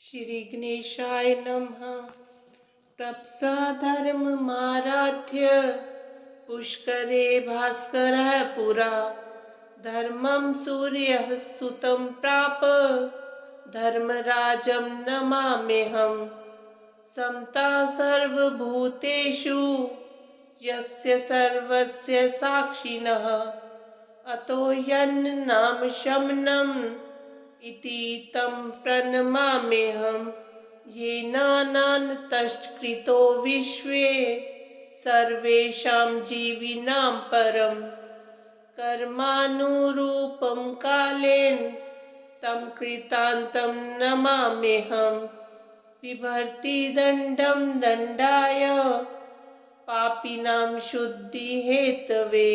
श्री गणेशाय नमः। तपसा धर्ममाराध्य पुष्करे भास्करः पुरा। धर्मं सूर्यः सुतं प्राप धर्मराजं नमाम्यहम्। समता सर्वभूतेषु यस्य सर्वस्य साक्षिणः अतो यन्नाम शमनम् इति तं प्रणमाम्यहम्। येनानन्तश्कृतो विश्वे सर्वेषां जीविनां परम् कर्मानुरूपं कालेन तं कृतान्तं नमाम्यहम्। बिभर्ति दण्डं दण्डाय पापिनां शुद्धिहेतवे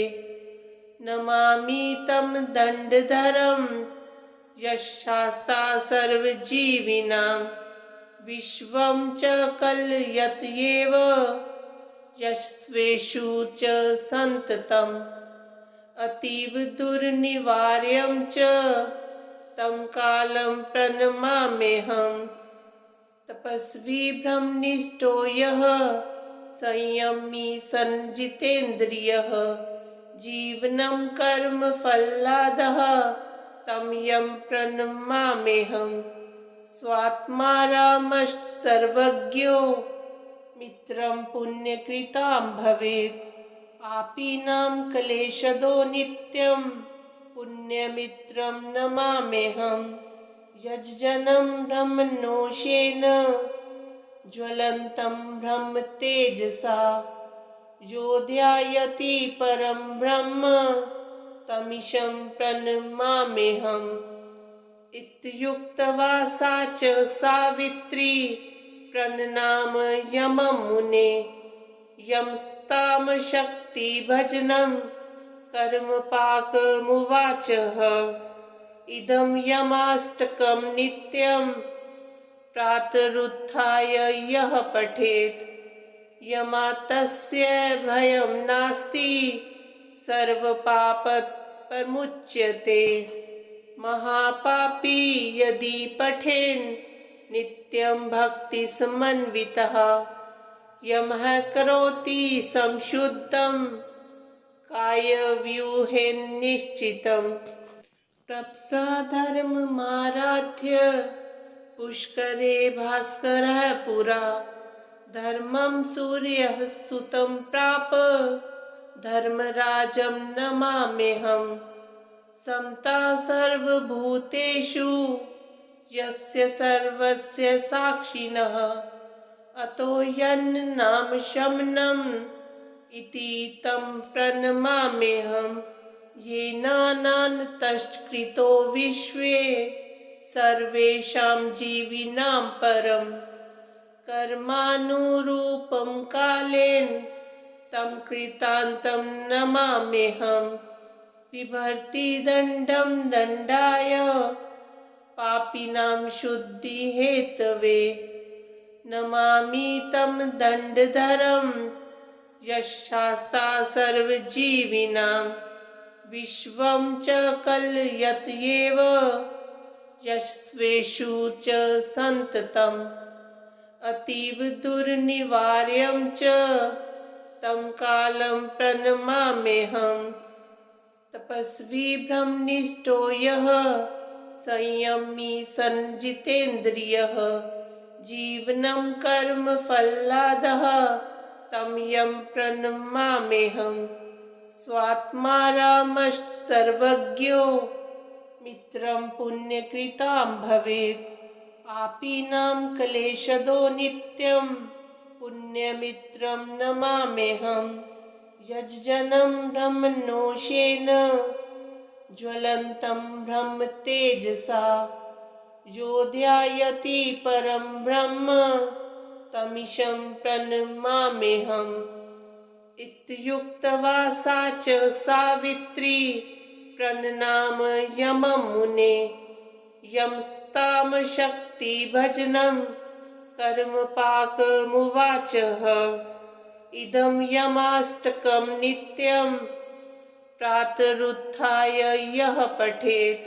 नमामि तं दण्डधरम् यशास्ता सर्वजीविनां विश्वं च कलयत्येव यस्वेषु च सन्ततम् अतीव दुर्निवार्यं च तं कालं प्रणमाम्यहम्। तपस्वी ब्रह्मनिष्ठो यः संयमी सञ्जितेन्द्रियः जीवनं कर्मफलादः तं यं प्रणमाम्यहम्। स्वात्मा रामश्च सर्वज्ञो मित्रं पुण्यकृतां भवेत् पापीनां क्लेशदो नित्यं पुण्यमित्रं नमाम्यहम्। यज्जनं ब्रह्मणोषेण ज्वलन्तं ब्रह्मतेजसा यो ध्यायति परं ब्रह्म तमीशं प्रणमाम्यहम्। इत्युक्त्वा सा च सावित्री प्रणनाम यमं मुने यमस्तां शक्तिभजनं कर्मपाकमुवाचः। इदं यमाष्टकं नित्यं प्रातरुत्थाय यः पठेत् यमातस्य भयं नास्ति सर्वपापप्रमुच्यते। महापापी यदि पठेन् नित्यं भक्तिसमन्वितः यमः करोति संशुद्धं कायव्यूहेन निश्चितम्। तपसा धर्ममाराध्य पुष्करे भास्करः पुरा। धर्मं सूर्यः सुतं प्राप धर्मराजं नमाम्यहम्। समता सर्वभूतेषु यस्य सर्वस्य साक्षिणः अतो यन्नाम शमनम् इति तं प्रणमाम्यहम्। येनानन्तश्कृतो विश्वे सर्वेषां जीविनां परम् कर्मानुरूपं कालेन तं कृतान्तं नमाम्यहम्। बिभर्ति दण्डं दण्डाय पापिनां शुद्धिहेतवे नमामि तं दण्डधरम् यशास्ता सर्वजीविनां विश्वं च कलयत्येव यस्वेषु च सन्ततम् अतीव दुर्निवार्यं च तं कालं प्रणमाम्यहम्। तपस्वी ब्रह्मनिष्ठो यः संयमी सञ्जितेन्द्रियः जीवनं कर्मफलादः तं यं प्रणमाम्यहम्। स्वात्मा रामश्च सर्वज्ञो मित्रं पुण्यकृतां भवेत् पापीनां क्लेशदो नित्यं पुण्यमित्रं नमाम्यहम्। यज्जनं ब्रह्मणोषेण ज्वलन्तं ब्रह्मतेजसा यो ध्यायति परं ब्रह्म तमीशं प्रणमाम्यहम्। इत्युक्त्वा सा च सावित्री प्रणनाम यमं मुने यमस्तां शक्तिभजनं कर्मपाकमुवाचः। इदं यमाष्टकं नित्यं प्रातरुत्थाय यः पठेत्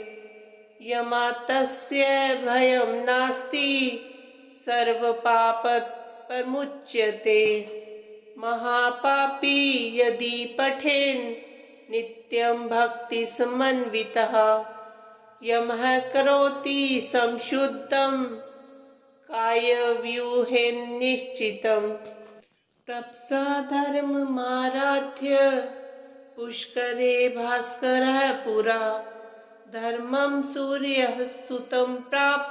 यमातस्य भयं नास्ति सर्वपापप्रमुच्यते। महापापी यदि पठेन् नित्यं भक्तिसमन्वितः यमः करोति संशुद्धं कायव्यूहेन निश्चितम्। तपसा धर्ममाराध्य पुष्करे भास्करः पुरा धर्मं सूर्यः सुतं प्राप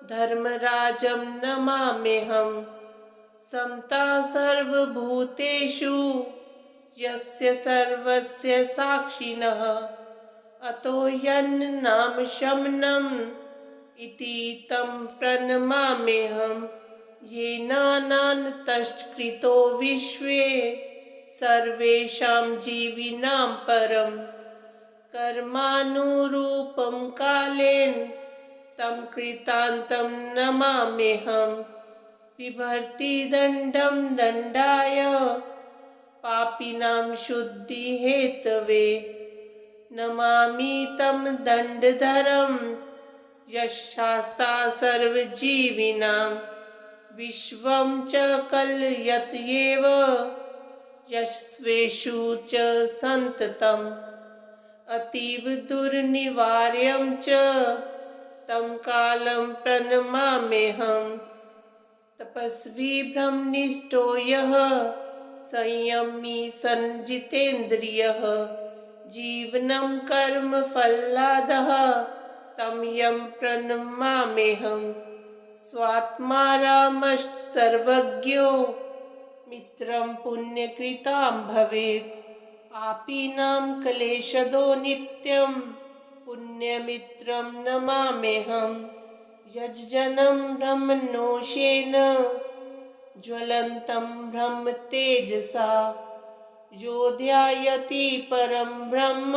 धर्मराजं नमाम्यहम्। समता सर्वभूतेषु यस्य सर्वस्य साक्षिणः अतो यन्नाम शमनम् इति तं प्रणमाम्यहम्। येनानन्तश्कृतो विश्वे सर्वेषां जीविनां परं कर्मानुरूपं कालेन तं कृतान्तं नमाम्यहम्। बिभर्ति दण्डं दण्डाय पापिनां शुद्धिहेतवे नमामि तं दण्डधरं यशास्ता सर्वजीविनां। विश्वं च कलयत्येव यस्वेषु च सन्ततम् अतीव दुर्निवार्यं च तं कालं प्रणमाम्यहम्। तपस्वी ब्रह्मनिष्ठो यः संयमी सञ्जितेन्द्रियः जीवनं कर्मफलादः तं यं प्रणमाम्यहम्। स्वात्मा रामश्च सर्वज्ञो मित्रं पुण्यकृतां भवेत्। पापिनां क्लेशदो नित्यं पुण्यमित्रं नमाम्यहम्। यज्जनं ब्रह्मणोषेण ज्वलन्तं ब्रह्मतेजसा यो ध्यायति परं ब्रह्म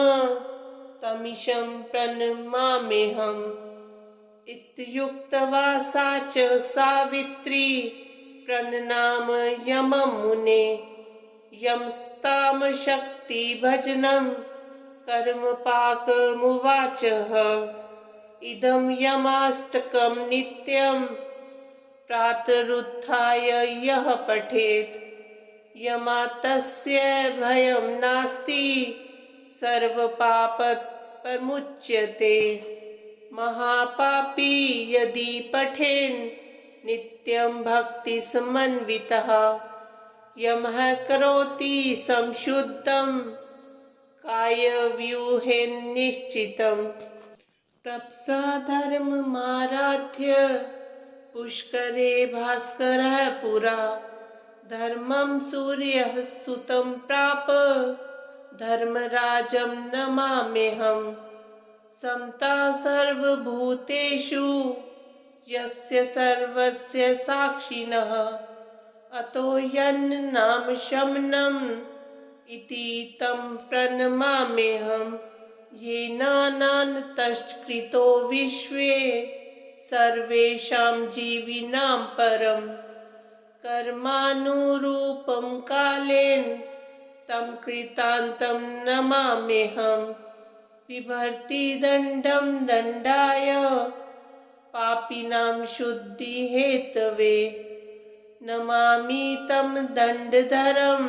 तमीशं प्रणमाम्यहम्। इत्युक्त्वा सा च सावित्री प्रणनामयमं मुने यमस्तां शक्तिभजनं कर्मपाकमुवाचः। इदं यमाष्टकं नित्यं प्रातरुत्थाय यः पठेत् यमातस्य भयं नास्ति सर्वपापप्रमुच्यते। महापापी यदि पठेन् नित्यं भक्तिसमन्वितः यमः करोति संशुद्धं कायव्यूहेन निश्चितम्। तपसा धर्ममाराध्य पुष्करे भास्करः पुरा धर्मं सूर्यः सुतं प्राप धर्मराजं नमाम्यहम्। समता सर्वभूतेषु यस्य सर्वस्य साक्षिणः अतो यन्नाम शमनम् इति तं प्रणमाम्यहम्। येनानन्तश्कृतो विश्वे सर्वेषां जीविनां परं कर्मानुरूपं कालेन तं कृतान्तं नमाम्यहम्। बिभर्ति दण्डं दण्डाय पापिनां शुद्धिहेतवे नमामि तं दण्डधरं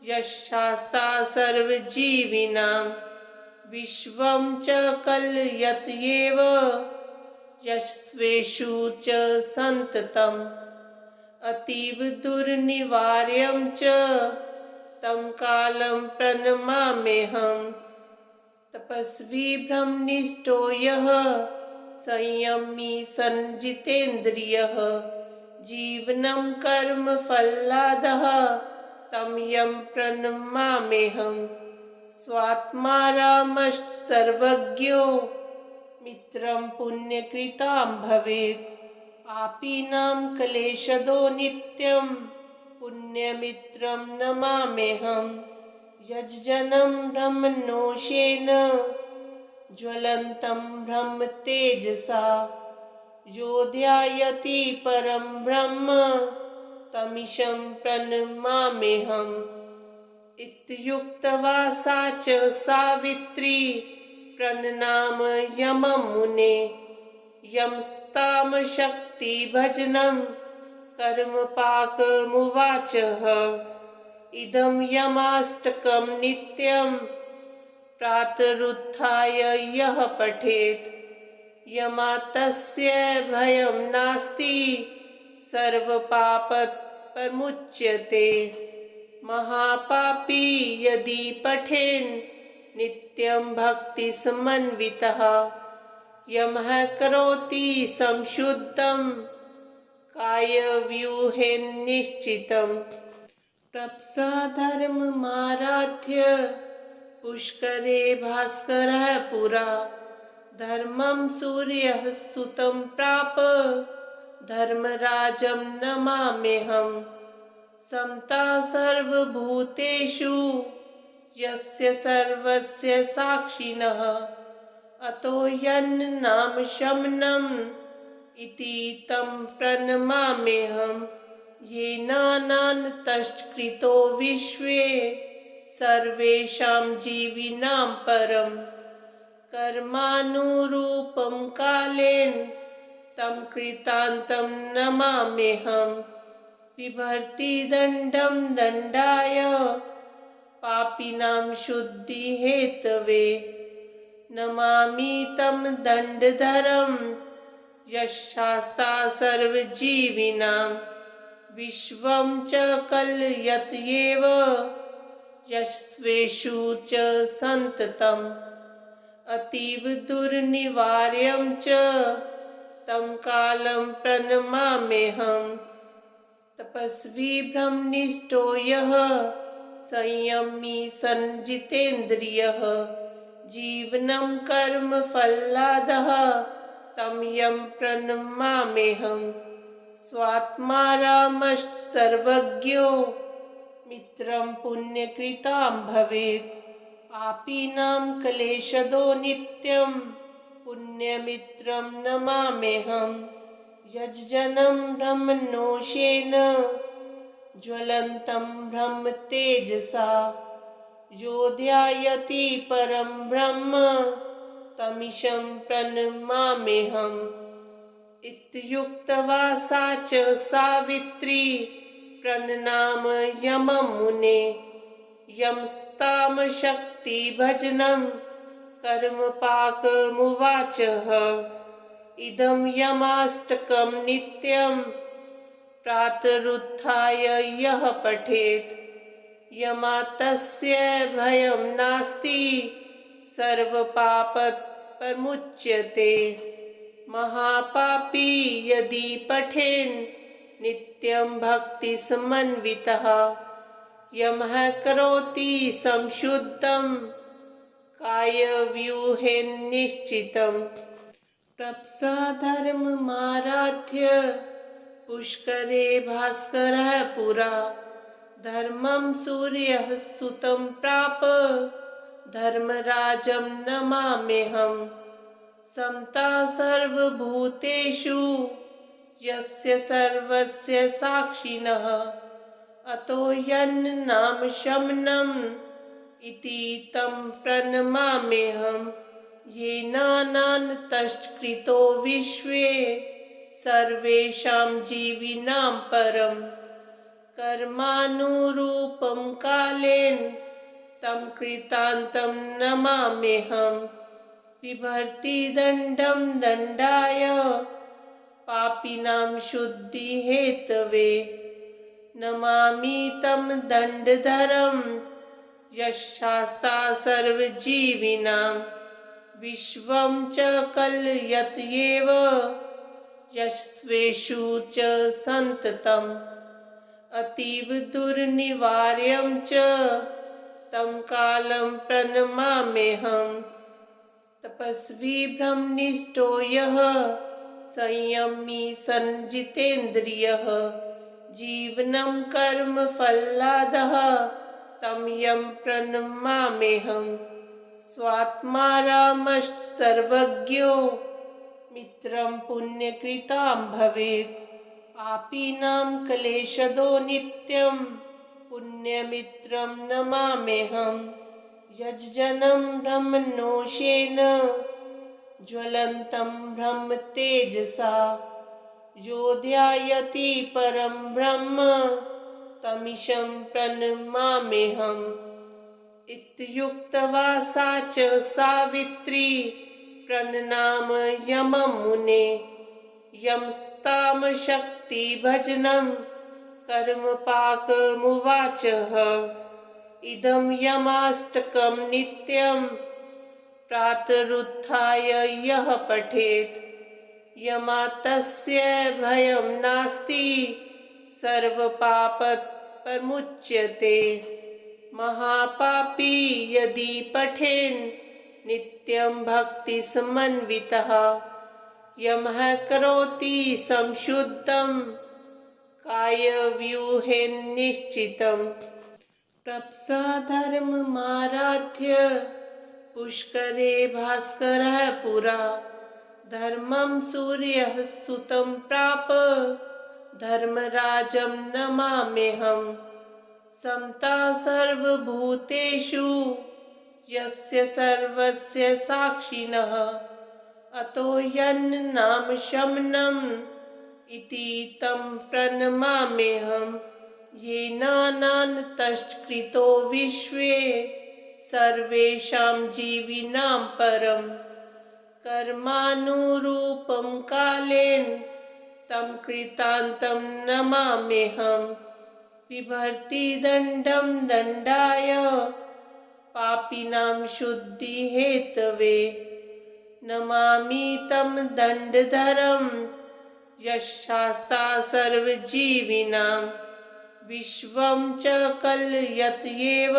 यशास्ता सर्वजीविनां। विश्वं च कलयत्येव यस्वेषु च सन्ततम् अतीव दुर्निवार्यं च तं कालं प्रणमाम्यहम्। तपस्वी ब्रह्मनिष्ठो यः संयमी सञ्जितेन्द्रियः जीवनं कर्मफलादः तं यं प्रणमाम्यहम्। स्वात्मा रामश्च सर्वज्ञो मित्रं पुण्यकृतां भवेत्। पापिनां क्लेशदो नित्यं पुण्यमित्रं नमाम्यहम्। यज्जनं ब्रह्मणोषेण ज्वलन्तं ब्रह्मतेजसा यो ध्यायति परं ब्रह्म तमीशं प्रणमाम्यहम्। इत्युक्त्वा सा च सावित्री प्रणनामयमं मुने यमस्ताम शक्तिभजनं कर्मपाकमुवाचः इदं यमाष्टकं नित्यं प्रातरुत्थाय यः पठेत् यमातस्य भयं नास्ति सर्वपापप्रमुच्यते महापापी यदि पठेन् नित्यं भक्तिसमन्वितः यमः करोति संशुद्धं कायव्यूहेन निश्चितम् तपसा धर्ममाराध्य पुष्करे भास्करः पुरा धर्मं सूर्यः सुतं प्राप धर्मराजं नमाम्यहम् समता सर्वभूतेषु यस्य सर्वस्य साक्षिणः अतो यन्नाम शमनम् इति तं प्रणमाम्यहम् येनानन्तश्कृतो विश्वे सर्वेषां जीविनां परम् कर्मानुरूपं कालेन तं कृतान्तं नमाम्यहम् बिभर्ति दण्डं दण्डाय पापिनां शुद्धिहेतवे नमामि तं दण्डधरं यशास्ता सर्वजीविनां विश्वं च कलयत्येव यस्वेषु च सन्ततम् अतीव दुर्निवार्यं च तं कालं प्रणमाम्यहम् तपस्वी ब्रह्मनिष्ठो यः संयमी सञ्जितेन्द्रियः जीवनं कर्मफलादः तं यं प्रणमाम्यहम् स्वात्मा रामश्च सर्वज्ञो मित्रं पुण्यकृतां भवेत् पापीनां क्लेशदो नित्यं पुण्यमित्रं नमाम्यहम् यज्जनं ब्रह्मणोषेण ज्वलन्तं ब्रह्मतेजसा यो ध्यायति परं ब्रह्म तमीशं प्रणमाम्यहम् इत्युक्त्वा सा च सावित्री प्रणनामयमं मुने यमस्तां शक्तिभजनं कर्मपाकमुवाचः इदं यमाष्टकं नित्यं प्रातरुत्थाय यः पठेत् यमातस्य भयं नास्ति सर्वपापप्रमुच्यते महापापी यदि पठेन् नित्यं भक्तिसमन्वितः यमः करोति संशुद्धं कायव्यूहेन निश्चितम् तपसा धर्ममाराध्य पुष्करे भास्करः पुरा धर्मं सूर्यः सुतं प्राप धर्मराजं नमाम्यहम् समता सर्वभूतेषु यस्य सर्वस्य साक्षिणः अतो यन्नाम शमनम् इति तं प्रणमाम्यहम् येनानन्तश्कृतो विश्वे सर्वेषां जीविनां परम् कर्मानुरूपं कालेन तं कृतान्तं नमाम्यहम् बिभर्ति दण्डं दण्डाय पापिनां शुद्धिहेतवे नमामि तं दण्डधरं यशास्ता सर्वजीविनां विश्वं च कलयत्येव यस्वेषु च सन्ततम् अतीव दुर्निवार्यं च तं कालं प्रणमाम्यहम् तपस्वी ब्रह्मनिष्ठो यः संयमी सञ्जितेन्द्रियः जीवनं कर्मफलादः तं यं प्रणमाम्यहम् स्वात्मा रामश्च सर्वज्ञो मित्रं पुण्यकृतां भवेत् पापीनां क्लेशदो नित्यं पुण्यमित्रं नमाम्यहम् यज्जनं ब्रह्मणोषेण ज्वलन्तं ब्रह्म तेजसा यो ध्यायति परं ब्रह्म तमीशं प्रणमाम्यहम्। इत्युक्त्वा सा च सावित्री प्रणनामयमं मुने यंस्तां शक्तिभजनं कर्मपाकमुवाचः। इदं यमाष्टकं नित्यं प्रातरुत्थाय यः पठेत् यमातस्य भयं नास्ति सर्वपापप्रमुच्यते। महापापी यदि पठेन् नित्यं भक्तिसमन्वितः यमः करोति संशुद्धं कायव्यूहेन निश्चितम्। तपसा धर्ममाराध्य पुष्करे भास्करः पुरा धर्मं सूर्यः सुतं प्राप धर्मराजं नमाम्यहम्। समता सर्वभूतेषु यस्य सर्वस्य साक्षिणः अतो यन्नाम शमनम् इति तं प्रणमाम्यहम्। येनानन्तश्कृतो विश्वे सर्वेषां जीविनां परं कर्मानुरूपं कालेन तं कृतान्तं नमाम्यहम्। बिभर्ति दण्डं दण्डाय पापिनां शुद्धिहेतवे नमामि तं दण्डधरं यशास्ता सर्वजीविनां। विश्वं च कलयत्येव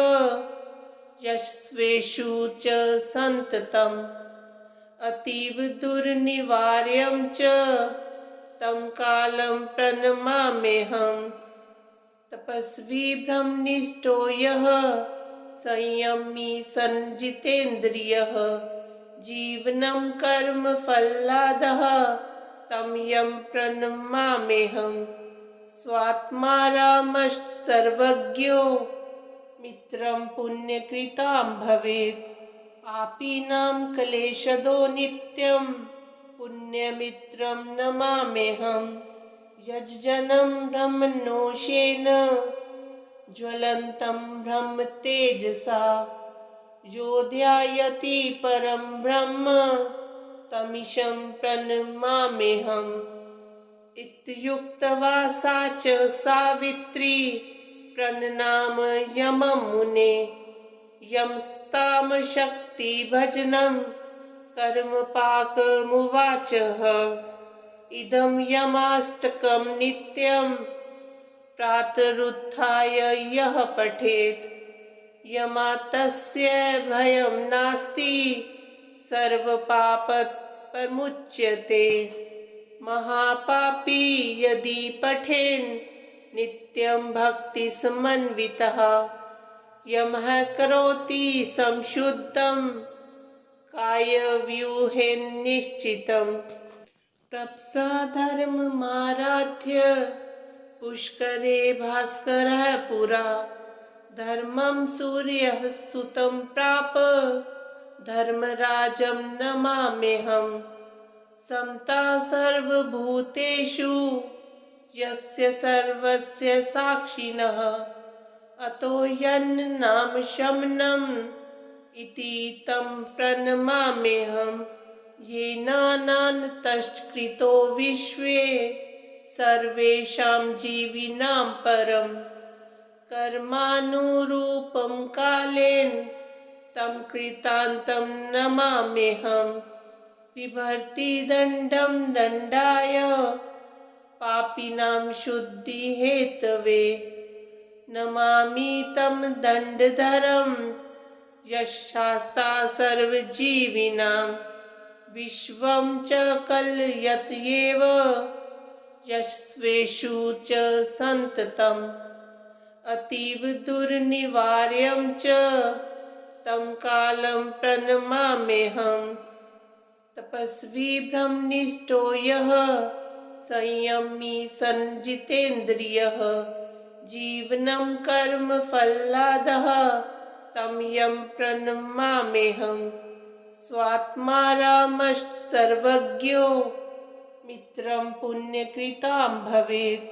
यस्वेषु च सन्ततम् अतीव दुर्निवार्यं च तं कालं प्रणमाम्यहम्। तपस्वी ब्रह्मनिष्ठो यः संयमी संजितेन्द्रियः जीवनं कर्मफलादः तं यं प्रणमाम्यहम्। स्वात्मा रामश्च सर्वज्ञो मित्रं पुण्यकृतां भवेत् पापीनां क्लेशदो नित्यं पुण्यमित्रं नमाम्यहम्। यज्जनं ब्रह्मणोषेण ज्वलन्तं ब्रह्म तेजसा यो ध्यायति परं ब्रह्म तमीशं प्रणमाम्यहम्। इत्युक्त्वा सा च सावित्री प्रणनामयमं मुने यंस्तां शक्तिभजनं कर्मपाकमुवाचः। इदं यमाष्टकं नित्यं प्रातरुत्थाय यः पठेत् यमातस्य भयं नास्ति सर्वपापप्रमुच्यते। महापापी यदि पठेन् नित्यं भक्तिसमन्वितः यमः करोति संशुद्धं कायव्यूहेन निश्चितम्। तपसा धर्ममाराध्य पुष्करे भास्करः पुरा धर्मं सूर्यः सुतं प्राप धर्मराजं नमाम्यहम्। समता सर्वभूतेषु यस्य सर्वस्य साक्षिणः अतो यन्नाम शमनम् इति तं प्रणमाम्यहम्। येनानन्तश्कृतो विश्वे सर्वेषां जीविनां परं कर्मानुरूपं कालेन तं कृतान्तं नमाम्यहम्। बिभर्ति दण्डं दण्डाय पापिनां शुद्धिहेतवे नमामि तं दण्डधरं यशास्ता सर्वजीविनां। विश्वं च कलयत्येव यस्वेषु च सन्ततम् अतीव दुर्निवार्यं च तं कालं प्रणमाम्यहम्। तपस्वी ब्रह्मनिष्ठो यः संयमी संजितेन्द्रियः जीवनं कर्मफलादः तं यं प्रणमाम्यहम्। स्वात्मा रामश्च सर्वज्ञो मित्रं पुण्यकृतां भवेत्।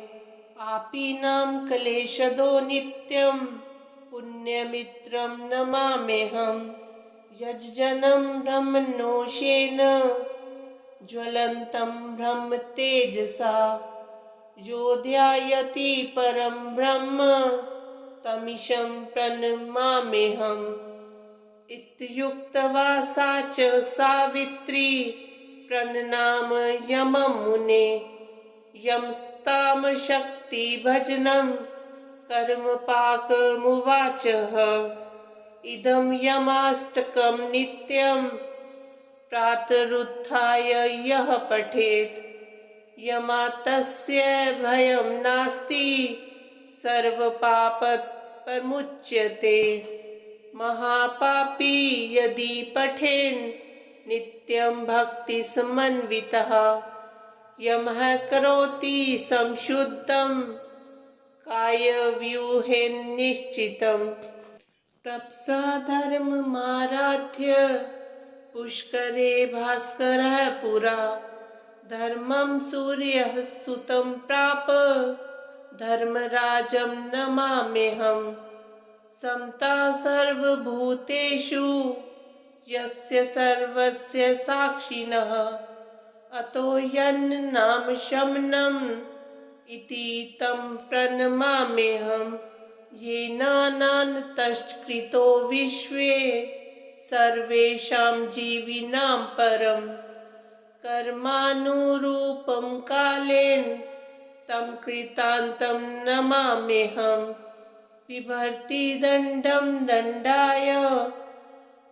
पापीनां क्लेशदो नित्यं पुण्यमित्रं नमाम्यहम्। यज्जनं ब्रह्मणोषेण ज्वलन्तं ब्रह्मतेजसा यो ध्यायति परं ब्रह्म तमीशं प्रणमाम्यहम्। इत्युक्त्वा सा च सावित्री प्रणनामयमं मुने। यंस्तां शक्तिभजनं कर्मपाकमुवाचः। इदं यमाष्टकं नित्यं प्रातरुत्थाय यः पठेत् यमातस्य भयं नास्ति सर्वपापप्रमुच्यते। महापापी यदि पठेन् नित्यं भक्तिसमन्वितः यमः करोति संशुद्धं कायव्यूहेन निश्चितम्। तपसा धर्ममाराध्य पुष्करे भास्करः पुरा। धर्मं सूर्यः सुतं प्राप धर्मराजं नमाम्यहम्। समता सर्वभूतेषु यस्य सर्वस्य साक्षिणः अतो यन्नाम शमनम् इति तं प्रणमाम्यहम्। येनानन्तश्च विश्वे सर्वेषां जीविनां परं कर्मानुरूपं कालेन तं कृतान्तं नमाम्यहम्। बिभर्ति दण्डं दण्डाय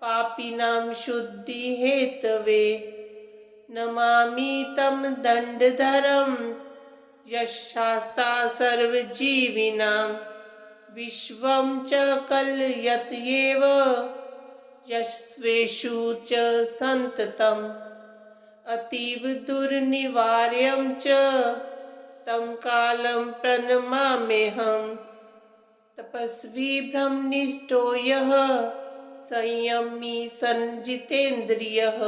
पापिनां शुद्धिहेतवे नमामि तं दण्डधरं यशास्ता सर्वजीविनां। विश्वं च कलयत्येव यस्वेषु च सन्ततम् अतीव दुर्निवार्यं च तं कालं प्रणमाम्यहम्। तपस्वी ब्रह्मनिष्ठो यः संयमी संजितेन्द्रियः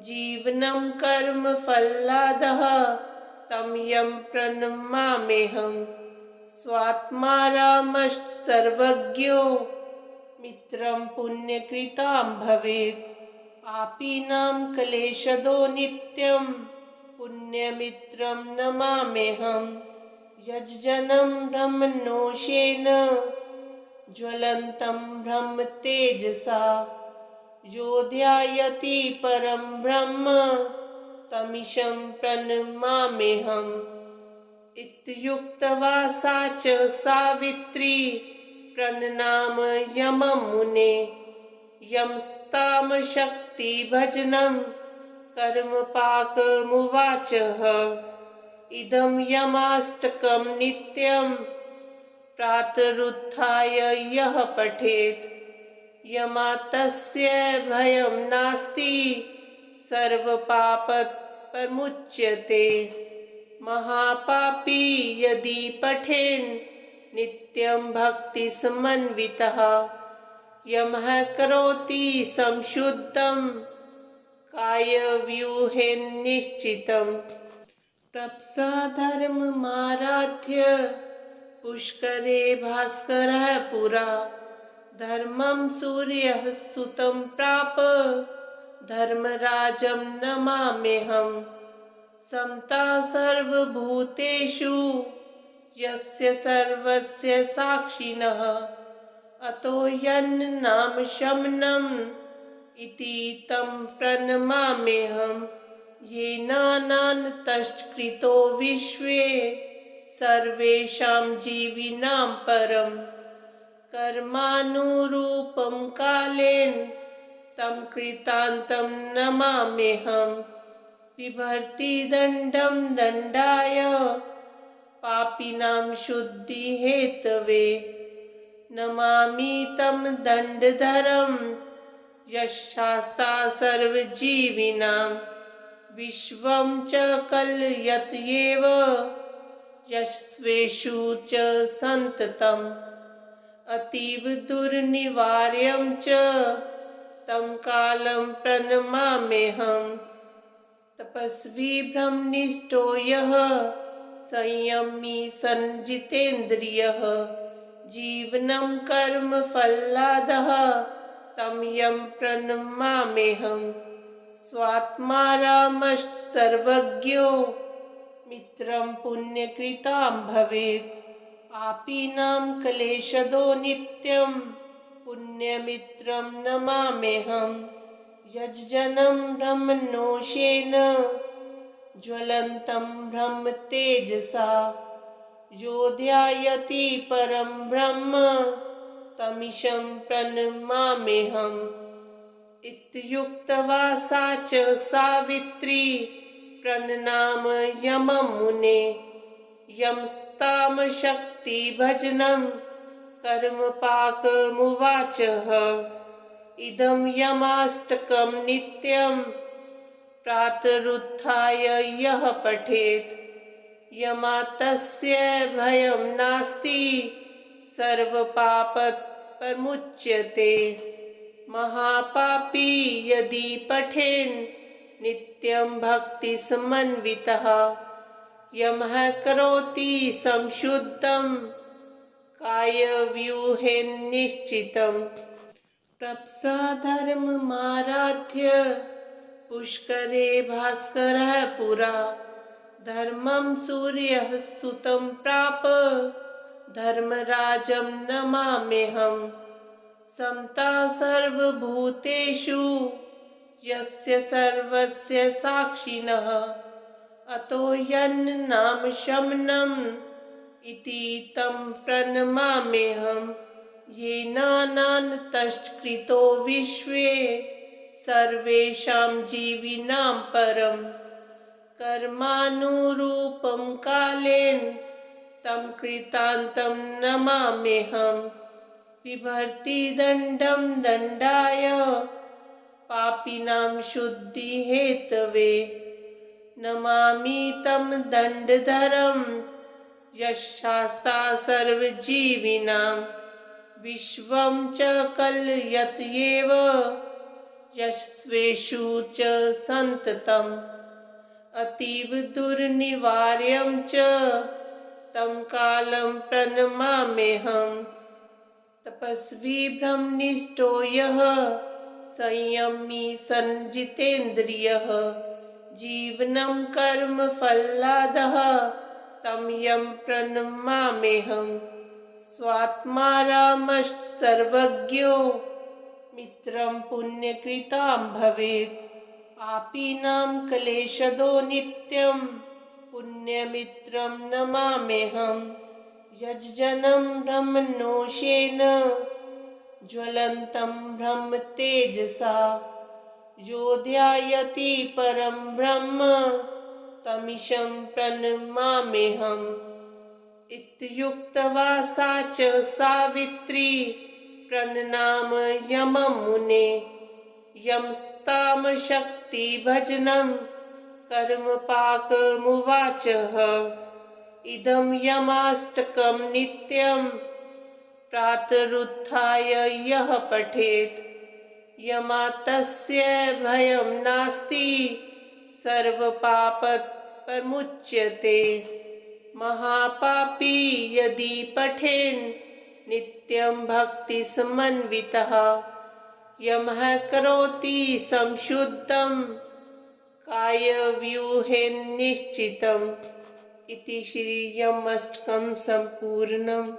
जीवनं कर्मफलादः तं यं प्रणमाम्यहम्। स्वात्मा रामश्च सर्वज्ञो मित्रं पुण्यकृतां भवेत्। पापीनां क्लेशदो नित्यं पुण्यमित्रं नमाम्यहम्। यज्जनं ब्रह्मणोषेण ज्वलन्तं ब्रह्मतेजसा यो ध्यायति परं ब्रह्म तमीशं प्रणमाम्यहम्। इत्युक्त्वा सा च सावित्री प्रणनामयमं मुने। यंस्तां शक्तिभजनं कर्मपाकमुवाचः। इदं यमाष्टकं नित्यं प्रातरुत्थाय यः पठेत् यमातस्य भयं नास्ति सर्वपापप्रमुच्यते। महापापी यदि पठेन् नित्यं भक्तिसमन्वितः यमः करोति संशुद्धं कायव्यूहेन निश्चितम्। तपसा धर्ममाराध्य पुष्करे भास्करः पुरा। धर्मं सूर्यः सुतं प्राप धर्मराजं नमाम्यहम्। समता सर्वभूतेषु यस्य सर्वस्य साक्षिणः अतो यन्नाम शमनम् इति तं प्रणमाम्यहम्। येनानन्तश्च विश्वे सर्वेषां जीविनां परं कर्मानुरूपं कालेन तं कृतान्तं नमाम्यहम्। बिभर्ति दण्डं दण्डाय पापिनां शुद्धिहेतवे नमामि तं दण्डधरं यशास्ता सर्वजीविनां। विश्वं च कलयत्येव यस्वेषु च सन्ततम् अतीव दुर्निवार्यं च तं कालं प्रणमाम्यहम्। तपस्वी ब्रह्मनिष्ठो यः संयमी संजितेन्द्रियः जीवनं कर्मफलादः तं यं प्रणमाम्यहम्। स्वात्मा रामश्च सर्वज्ञो मित्रं पुण्यकृतां भवेत्। पापिनां क्लेशदो नित्यं पुण्यमित्रं नमाम्यहम्। यज्जनं ब्रह्मणोषेण ज्वलन्तं ब्रह्मतेजसा यो ध्यायति परं ब्रह्म तमीशं प्रणमाम्यहम्। इत्युक्त्वा सा च सावित्री प्रणनाम यमं मुने। यमस्तां शक्तिभजनं कर्मपाकमुवाचः। इदं यमाष्टकं नित्यं प्रातरुत्थाय यः पठेत् यमातस्य भयं नास्ति सर्वपापप्रमुच्यते। महापापी यदि पठेन् नित्यं भक्तिसमन्वितः यमः करोति संशुद्धं कायव्यूहेन्निश्चितम्। तपसा धर्ममाराध्य पुष्करे भास्करः पुरा धर्मं सूर्यः सुतं प्राप धर्मराजं नमाम्यहम्। समता सर्वभूतेषु यस्य सर्वस्य साक्षिणः अतो यन्नाम शमनम् इति तं प्रणमाम्यहम्। येनानन्तश्च विश्वे सर्वेषां जीविनां परं कर्मानुरूपं कालेन तं कृतान्तं नमाम्यहम्। बिभर्ति दण्डं दण्डाय पापिनां शुद्धिहेतवे नमामि तं दण्डधरं यः शास्ता सर्वजीविनां विश्वं च कलयत्येव यस्वेषु च सन्ततम्। अतीव दुर्निवार्यं च तं कालं प्रणमाम्यहम्। तपस्वी ब्रह्मनिष्ठो यः संयमी संजितेन्द्रियः जीवनं कर्मफलादः तं यं प्रणमाम्यहम्। स्वात्मा रामश्च सर्वज्ञो मित्रं पुण्यकृतां भवेत्। पापिनां क्लेशदो नित्यं पुण्यमित्रं नमाम्यहम्। यज्जनं ब्रह्मणोषेण ज्वलन्तं ब्रह्मतेजसा यो ध्यायति परं ब्रह्म तमीशं प्रणमाम्यहम्। इत्युक्त्वा सा च सावित्री प्रणनाम यमं मुने। यमस्तां शक्तिभजनं कर्मपाकमुवाचः। इदं यमाष्टकं नित्यं प्रातरुत्थाय यः पठेत् यमातस्य भयं नास्ति सर्वपापप्रमुच्यते। महापापी यदि पठेन् नित्यं भक्तिसमन्वितः यमः करोति संशुद्धं कायव्यूहेन्निश्चितम्। इति श्री यमष्टकं सम्पूर्णम्।